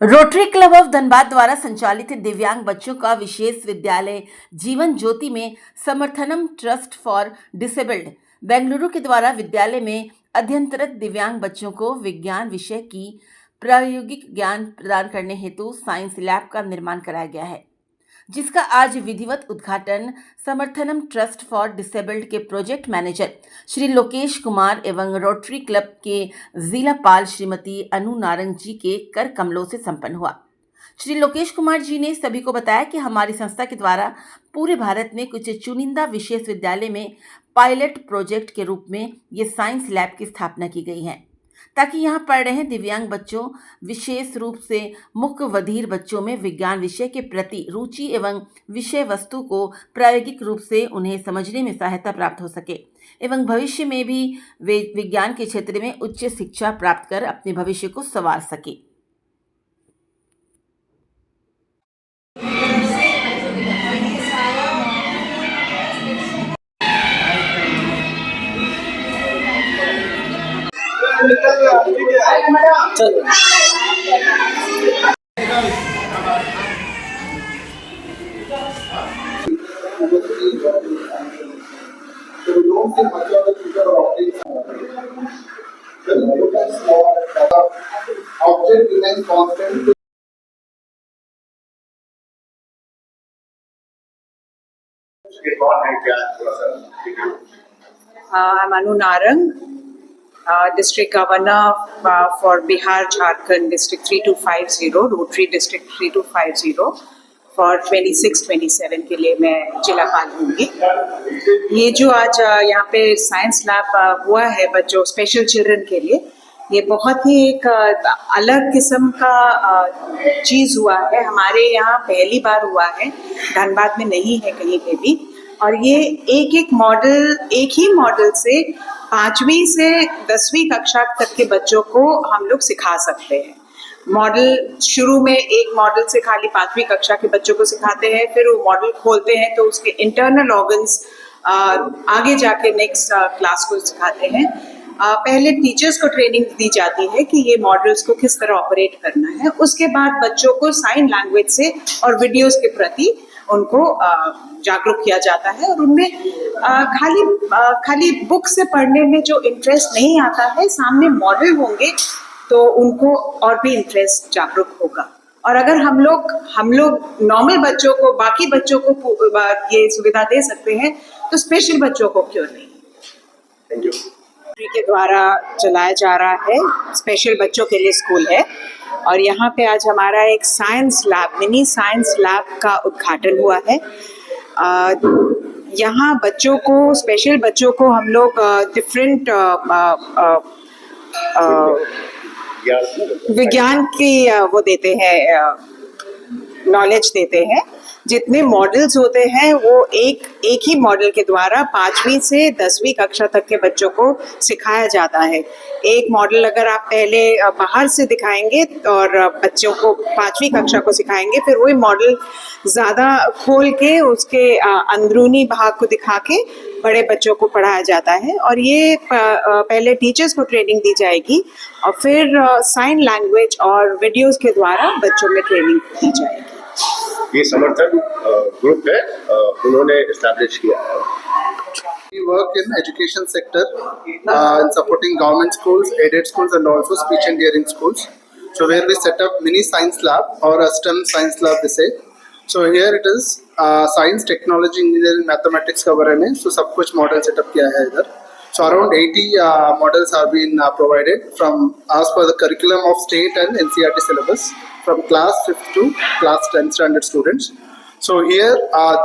Rotary club of Dhanbad द्वारा संचालित दिव्यांग बच्चों का विशेष विद्यालय जीवन ज्योति में Samarthanam trust for disabled Bengaluru के द्वारा विद्यालय में अध्ययनरत दिव्यांग बच्चों को विज्ञान विषय की प्रायोगिक ज्ञान प्रदान करने हेतु साइंस लैब का निर्माण कराया गया है, जिसका आज विधिवत उद्घाटन समर्थनम ट्रस्ट फॉर डिसेबल्ड के प्रोजेक्ट मैनेजर श्री लोकेश कुमार एवं रोटरी क्लब के जिला पाल श्रीमती अनु नारंग जी के कर कमलों से संपन्न हुआ। श्री लोकेश कुमार जी ने सभी को बताया कि हमारी संस्था के द्वारा पूरे भारत में कुछ चुनिंदा विशेष विद्यालय में पायलट प्रोजेक्ट के रूप में ये साइंस लैब की स्थापना की गई है, ताकि यहाँ पढ़ रहे दिव्यांग बच्चों, विशेष रूप से मुख्य बधिर बच्चों में विज्ञान विषय के प्रति रुचि एवं विषय वस्तु को प्रायोगिक रूप से उन्हें समझने में सहायता प्राप्त हो सके एवं भविष्य में भी वे विज्ञान के क्षेत्र में उच्च शिक्षा प्राप्त कर अपने भविष्य को संवार सके। Object remains constant. I'm Anu Narang, District Governor for Bihar Jharkhand District 3250, Rotary District 3250 for 26-27 के लिए मैं जिला पाल हूँगी। ये जो आज यहाँ पे साइंस लैब हुआ है बच्चों स्पेशल चिल्ड्रन के लिए, ये बहुत ही एक अलग किस्म का चीज़ हुआ है। हमारे यहाँ पहली बार हुआ है, धनबाद में नहीं है कहीं पे भी। और ये एक ही मॉडल से 5वीं से 10वीं कक्षा तक के बच्चों को हम लोग सिखा सकते हैं। मॉडल शुरू में एक मॉडल से खाली 5वीं कक्षा के बच्चों को सिखाते हैं, फिर वो मॉडल खोलते हैं तो उसके इंटरनल ऑर्गन्स आगे जाके नेक्स्ट क्लास को सिखाते हैं। पहले टीचर्स को ट्रेनिंग दी जाती है कि ये मॉडल्स को किस तरह ऑपरेट करना है। उसके बाद बच्चों को साइन लैंग्वेज से और वीडियोस के प्रति उनको जागरूक किया जाता है और उनमें खाली बुक से पढ़ने में जो इंटरेस्ट नहीं आता है, सामने मॉडल होंगे तो उनको और भी इंटरेस्ट जागरूक होगा। और अगर हम लोग नॉर्मल बच्चों को, बाकी बच्चों को ये सुविधा दे सकते हैं तो स्पेशल बच्चों को क्यों नहीं। Thank you. के द्वारा चलाया जा रहा है, स्पेशल बच्चों के लिए स्कूल है और यहाँ पे आज हमारा एक science lab, mini science lab का उद्घाटन हुआ है। यहाँ बच्चों को, स्पेशल बच्चों को हम लोग डिफरेंट विज्ञान की वो देते हैं, नॉलेज देते हैं। जितने मॉडल्स होते हैं वो एक ही मॉडल के द्वारा 5वीं से 10वीं कक्षा तक के बच्चों को सिखाया जाता है। एक मॉडल अगर आप पहले बाहर से दिखाएंगे और बच्चों को 5वीं कक्षा को सिखाएंगे, फिर वही मॉडल ज़्यादा खोल के उसके अंदरूनी भाग को दिखा के बड़े बच्चों को पढ़ाया जाता है। और ये पहले टीचर्स को ट्रेनिंग दी जाएगी और फिर साइन लैंग्वेज और वीडियोस के द्वारा बच्चों में ट्रेनिंग दी जाएगी। ये समर्थन ग्रुप है, उन्होंने एस्टैब्लिश किया है। We work in education sector in supporting government schools, aided schools and also speech and hearing schools. So where we set up mini science lab or a STEM science lab we say. So here it is science, technology, engineering, mathematics का बारे में so सब कुछ model setup किया है इधर। So around 80 models are being provided from as per the curriculum of state and NCERT syllabus from class 5th to class 10th standard students. So here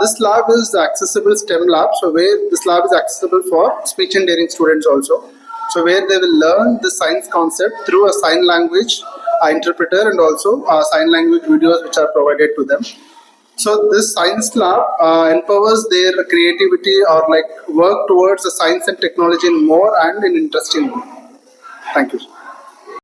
this lab is accessible STEM lab. So where this lab is accessible for speech and hearing students also. So where they will learn the science concept through a sign language interpreter and also sign language videos which are provided to them. So this science lab empowers their creativity or like work towards the science and technology in more and in interesting way. Thank you.